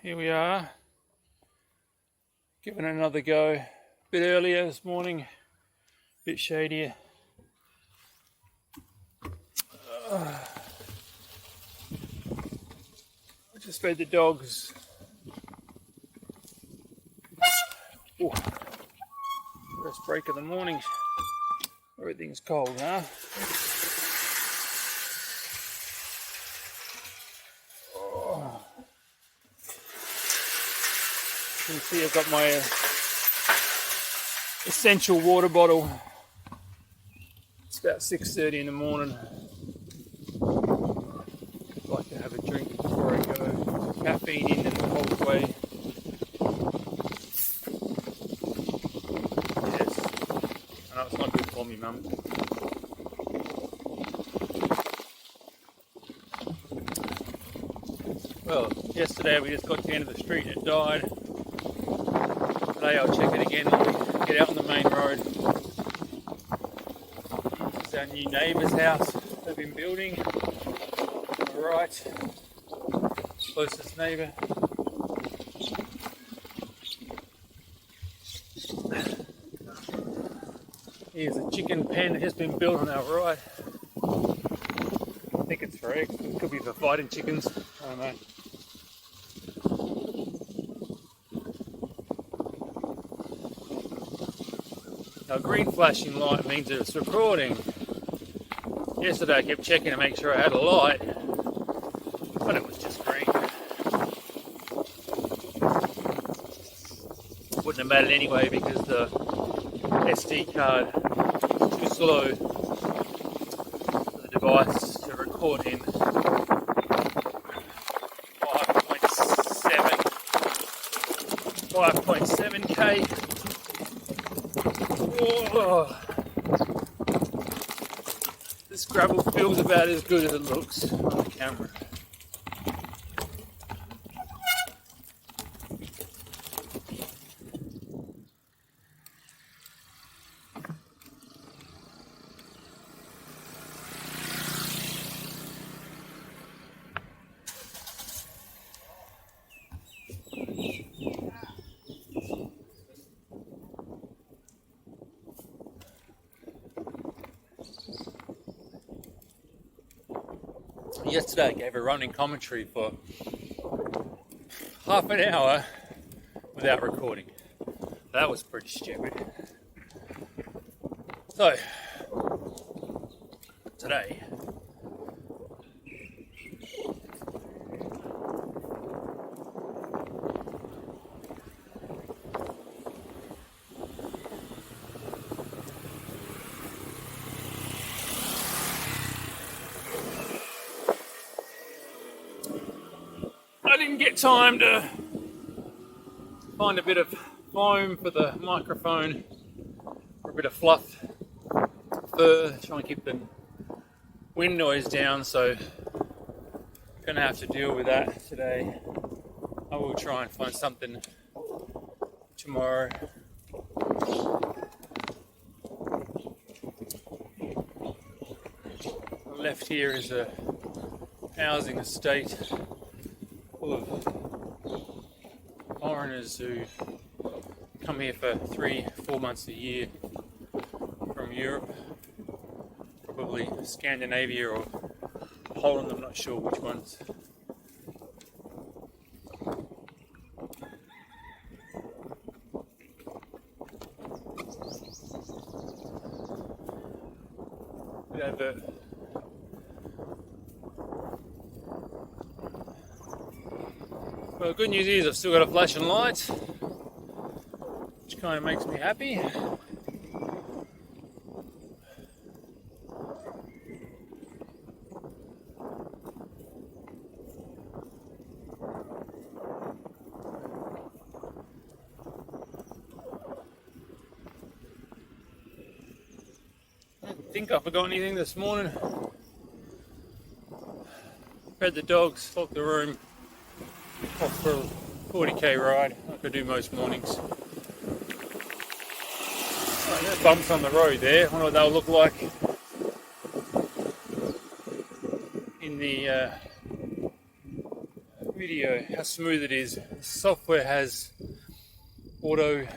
Here we are, giving it another go. A bit earlier this morning, a bit shadier. I just fed the dogs. Ooh. First break of the morning. Everything's cold, huh? You can see I've got my essential water bottle. It's about 6:30 in the morning. I'd like to have a drink before I go. Caffeine in a cold way. Yes. I know it's not good for me, Mum. Well, yesterday we just got to the end of the street and it died. Today I'll check it again when we get out on the main road. This is our new neighbour's house they've been building. On the right, closest neighbour. Here's a chicken pen that has been built on our right. I think it's for eggs, it could be for fighting chickens, I don't know. Now, green flashing light means that it's recording. Yesterday I kept checking to make sure I had a light, but it was just green. Wouldn't have mattered anyway because the SD card is too slow for the device to record in 5.7K. Oh, this gravel feels about as good as it looks on the camera. Yesterday I gave a running commentary for half an hour without recording. That was pretty stupid. So, today, I didn't get time to find a bit of foam for the microphone, or a bit of fluff, fur, try and keep the wind noise down, so I'm going to have to deal with that today. I will try and find something tomorrow. Left here is a housing estate full of foreigners who come here for 3-4 months a year from Europe, probably Scandinavia or Holland, I'm not sure which ones. Good advert. Well, good news is I've still got a flashing light, which kind of makes me happy. I don't think I forgot anything this morning. Fed the dogs, locked the room. Off for a 40k ride, like I do most mornings. There's bumps on the road there. I wonder what they'll look like in the video, how smooth it is. The software has auto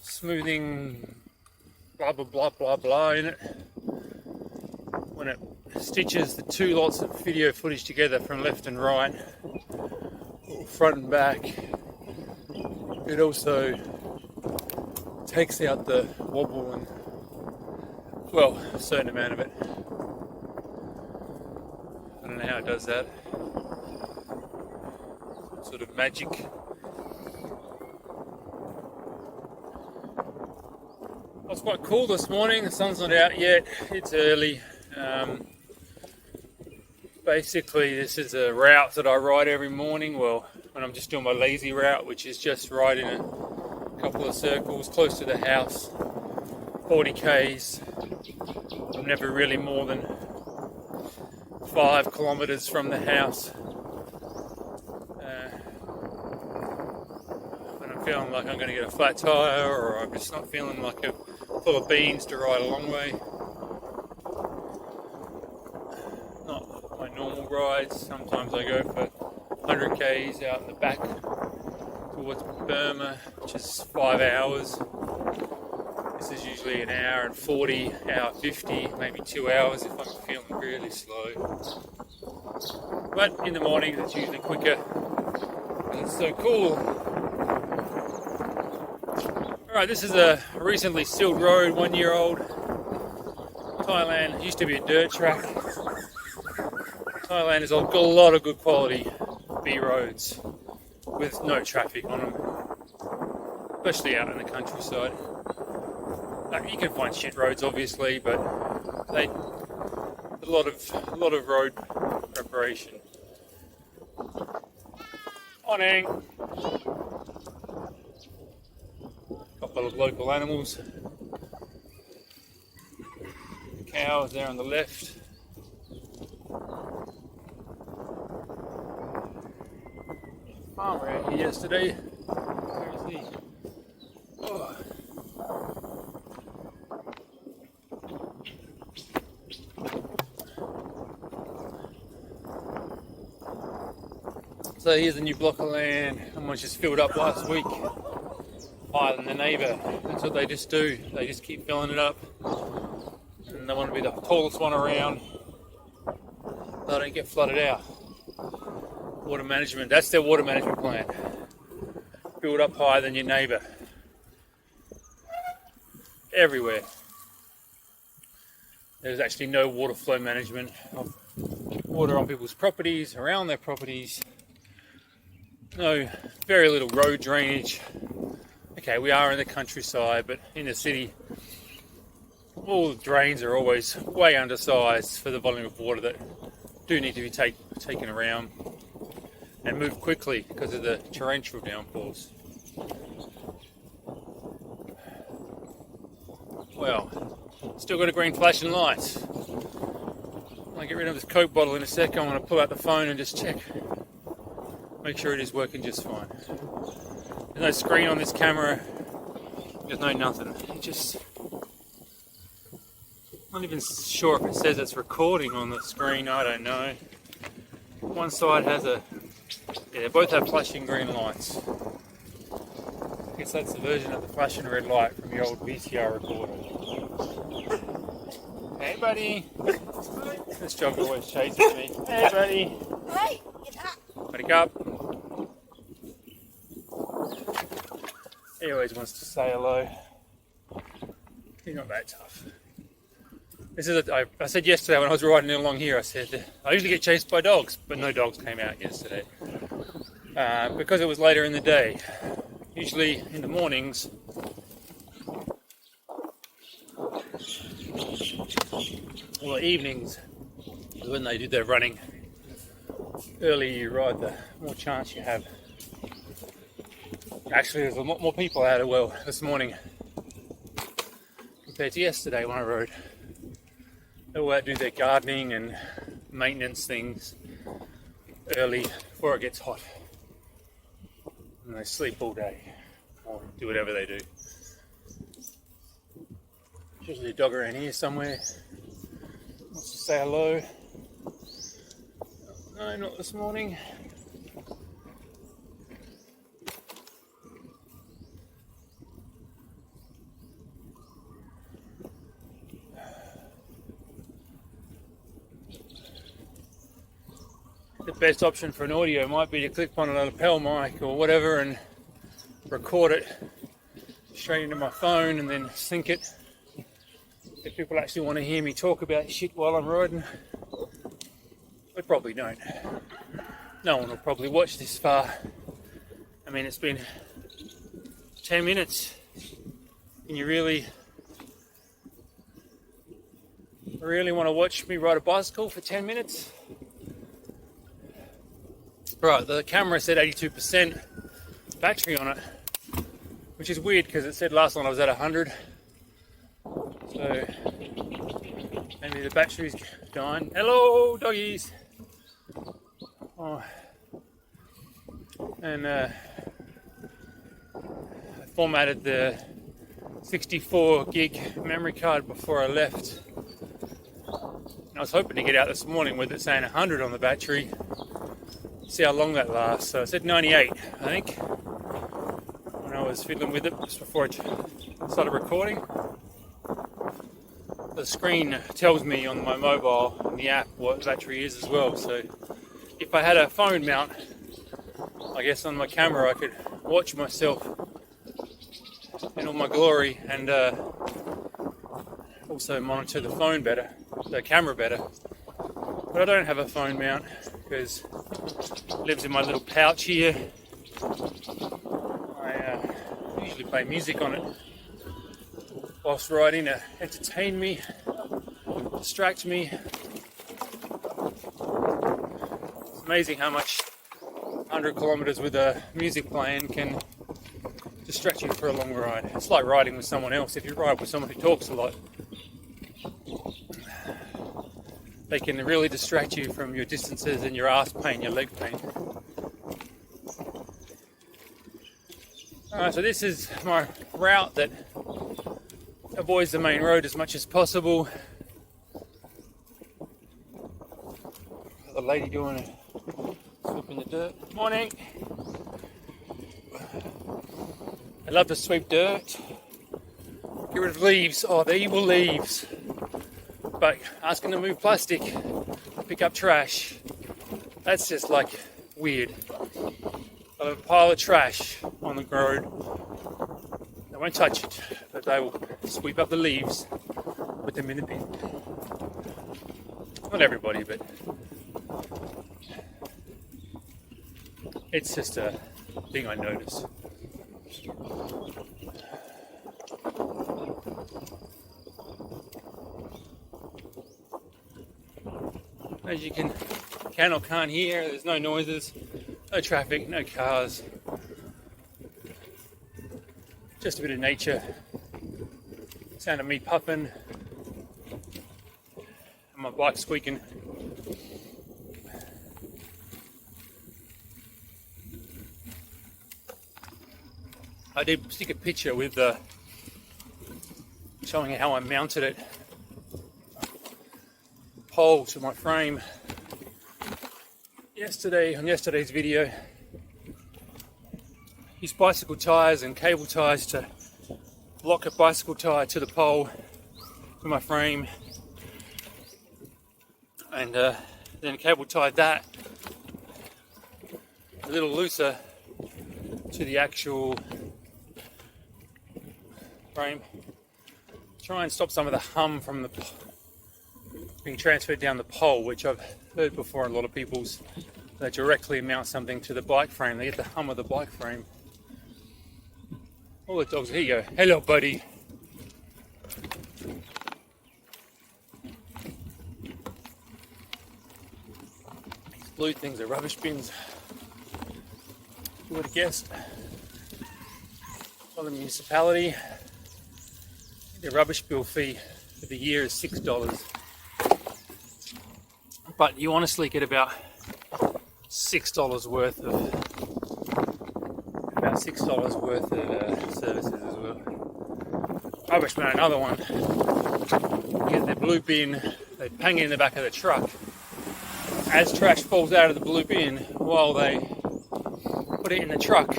smoothing, blah blah blah blah blah in it. When it stitches the two lots of video footage together from left and right, or front and back, it also takes out the wobble and, well, a certain amount of it. I don't know how it does that. Sort of magic. It's quite cool this morning. The sun's not out yet. It's early. Basically, this is a route that I ride every morning. Well, when I'm just doing my lazy route, which is just riding a couple of circles close to the house, 40 k's. I'm never really more than 5 kilometers from the house. When I'm feeling like I'm going to get a flat tire, or I'm just not feeling like I'm full of beans to ride a long way. Not my normal rides. Sometimes I go for 100 k's out in the back towards Burma, which is 5 hours. This is usually an hour and 40, hour 50, maybe 2 hours if I'm feeling really slow. But in the mornings it's usually quicker because it's so cool. Alright, this is a recently sealed road, 1 year old. Thailand, it used to be a dirt track. Thailand has got a lot of good quality B roads with no traffic on them, especially out in the countryside. You can find shit roads, obviously, but they a lot of road preparation. Morning. Couple of local animals. The cows there on the left. Farmer out here yesterday. Where is he? Oh. So here's a new block of land, and was just filled up last week, higher than the neighbour. That's what they just do. They just keep filling it up, and they want to be the tallest one around. They don't get flooded out. Water management, that's their water management plan. Build up higher than your neighbour. Everywhere. There's actually no water flow management of water on people's properties, around their properties. No, very little road drainage. Okay, we are in the countryside, but in the city, all the drains are always way undersized for the volume of water that do need to be taken around and move quickly because of the torrential downpours. Well, still got a green flashing light. I'll get rid of this Coke bottle in a sec. I want to pull out the phone and just check. Make sure it is working just fine. There's no screen on this camera. There's no nothing. It just... I'm not even sure if it says it's recording on the screen. I don't know. One side has a... Yeah, they both have flashing green lights. I guess that's the version of the flashing red light from your old VCR recorder. Hey, buddy. This dog always chases me. Hey, buddy. Hey, get up. Wake up. He always wants to say hello. He's not that tough. This is I said yesterday when I was riding along here, I said, I usually get chased by dogs, but no dogs came out yesterday. Because it was later in the day. Usually in the mornings, or evenings, when they do their running. Earlier you ride, the more chance you have. Actually, there's a lot more people out this morning compared to yesterday when I rode. They all out do their gardening and maintenance things early before it gets hot. And they sleep all day or do whatever they do. There's usually a dog around here somewhere. Wants to say hello. No, not this morning. The best option for an audio might be to click on a lapel mic or whatever and record it straight into my phone and then sync it. If people actually want to hear me talk about shit while I'm riding, they probably don't. No one will probably watch this far. I mean, it's been 10 minutes and you really want to watch me ride a bicycle for 10 minutes? Right, the camera said 82% battery on it, which is weird because it said last time I was at 100. So maybe the battery's dying. Hello, doggies. Oh. And I formatted the 64 gig memory card before I left. And I was hoping to get out this morning with it saying 100 on the battery. See how long that lasts. So I said 98, I think, when I was fiddling with it just before I started recording. The screen tells me on my mobile and the app what the battery is as well. So if I had a phone mount, I guess on my camera I could watch myself in all my glory and also monitor the phone better, the camera better. But I don't have a phone mount because it lives in my little pouch here. I usually play music on it whilst riding to entertain me, distract me. It's amazing how much 100 kilometers with a music playing can distract you for a long ride. It's like riding with someone else. If you ride with someone who talks a lot, they can really distract you from your distances and your ass pain, your leg pain. Alright, so this is my route that avoids the main road as much as possible. Got the lady doing a sweep in the dirt. Morning! I love to sweep dirt. Get rid of leaves. Oh, the evil leaves. But asking to move plastic, pick up trash, that's just like weird. I have a pile of trash on the road. They won't touch it, but they will sweep up the leaves, put them in the bin. Not everybody, but it's just a thing I notice. As you can or can't hear, there's no noises, no traffic, no cars. Just a bit of nature. Sound of me puffing and my bike squeaking. I did stick a picture with showing how I mounted it. Pole to my frame yesterday on yesterday's video. Used bicycle tires and cable ties to lock a bicycle tire to the pole to my frame, and then cable tied that a little looser to the actual frame. Try and stop some of the hum from the being transferred down the pole, which I've heard before in a lot of people's. They directly mount something to the bike frame. They get the hum of the bike frame. All the dogs. Here you go. Hello, buddy. These blue things are rubbish bins. Who would have guessed? Well, the municipality, the rubbish bill fee for the year is $6. But you honestly get about $6 worth of services as well. Rubbish man, another one. You get the blue bin, they hang it in the back of the truck. as trash falls out of the blue bin while they put it in the truck,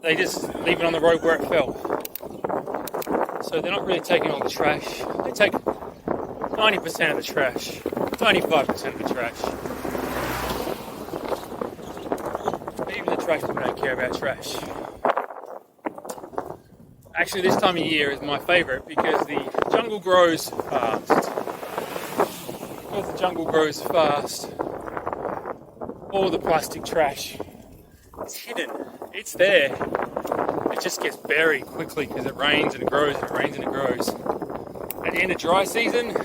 they just leave it on the road where it fell. So they're not really taking all the trash. They take 90% of the trash, 95% of the trash. Even the trash people don't care about trash. Actually, this time of year is my favourite because the jungle grows fast. Because the jungle grows fast, all the plastic trash is hidden. It's there. It just gets buried quickly because it rains and it grows and it rains and it grows. At the end of dry season,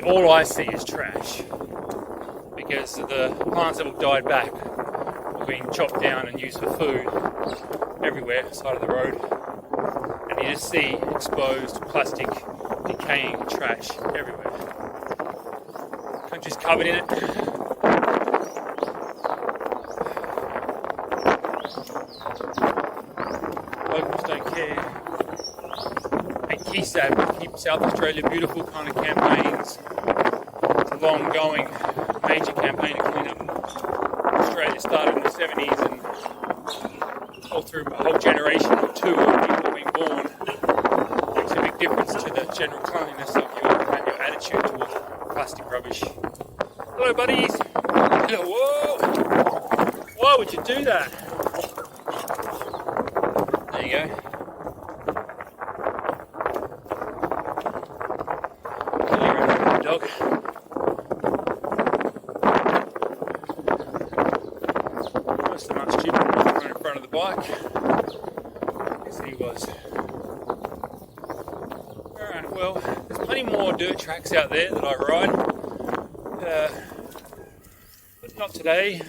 all I see is trash because the plants that have died back are being chopped down and used for food everywhere, side of the road, and you just see exposed plastic, decaying trash everywhere. Country's covered in it. Locals don't care. And KSAB, Keep South Australia Beautiful kind of campaigns. It's a long-going major campaign to clean up Australia. Started in the 70s and all through a whole generation or two of people being born. Makes a big difference to the general cleanliness of your attitude towards plastic rubbish. Hello, buddies. Hello. Whoa. Why would you do that? There you go. Dog. Most of the stupid right in front of the bike. Yes, he was. Alright, well, there's plenty more dirt tracks out there that I ride. But not today.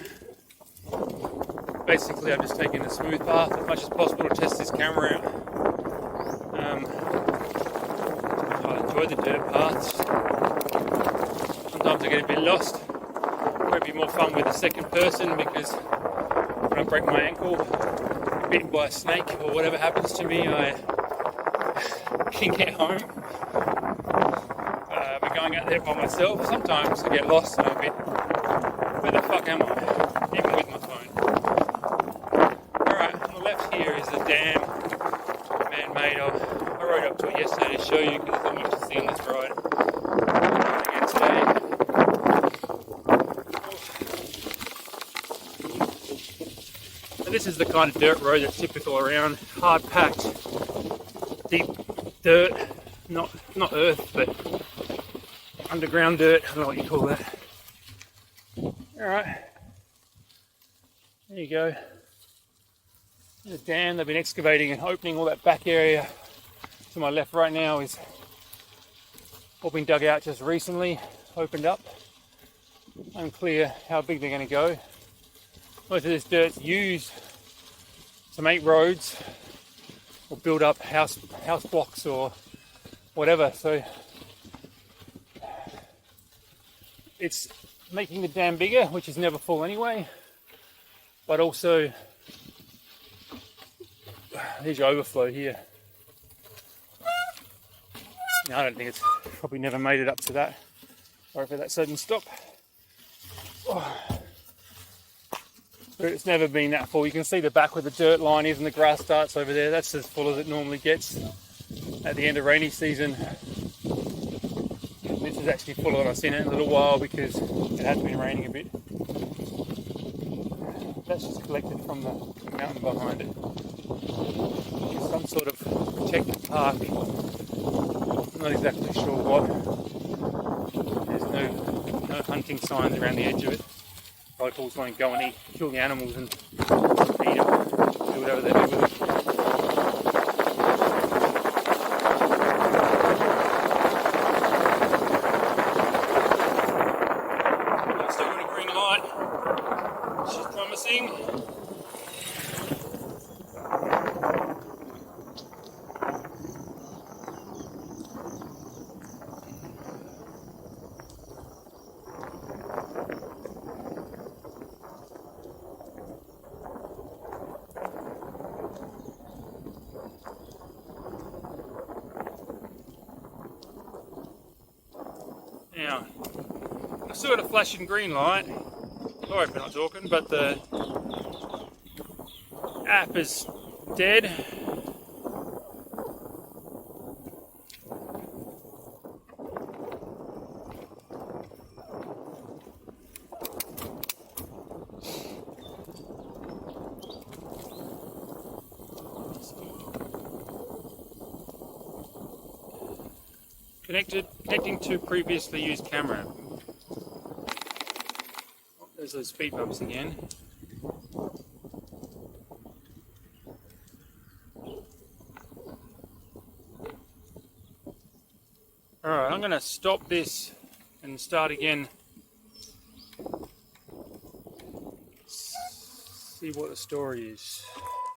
Basically, I'm just taking the smooth path as much as possible to test this camera out. I enjoy the dirt paths. Sometimes I get a bit lost. It would be more fun with a second person because when I break my ankle, bitten by a snake or whatever happens to me, I can get home. But going out there by myself, sometimes I get lost and I'm a bit, where the fuck am I? Even with my phone. Alright, on the left here is a dam, man-made. I rode up to it yesterday to show you because there's not much to see on this ride. Again today. So this is the kind of dirt road that's typical around, hard packed, deep dirt, not earth, but underground dirt, I don't know what you call that. Alright, there you go. There's a dam, they've been excavating and opening all that back area to my left right now is all been dug out just recently, opened up. Unclear how big they're going to go. Most of this dirt's used to make roads or build up house blocks or whatever. So it's making the dam bigger, which is never full anyway. But also, there's your overflow here. Now, I don't think it's probably never made it up to that. Sorry for that sudden stop. Oh. But it's never been that full. You can see the back where the dirt line is and the grass starts over there. That's as full as it normally gets at the end of rainy season. This is actually fuller than I've seen it in a little while because it has been raining a bit. That's just collected from the mountain behind it. It's some sort of protected park. I'm not exactly sure what. There's no hunting signs around the edge of it. Locals won't go and kill the animals and eat them, do whatever they do with them. Still got a green light, which is promising. still got a flashing green light. Sorry if we're not talking, but the app is dead. Connecting to previously used camera. There's those speed bumps again. Alright, I'm going to stop this and start again. See what the story is.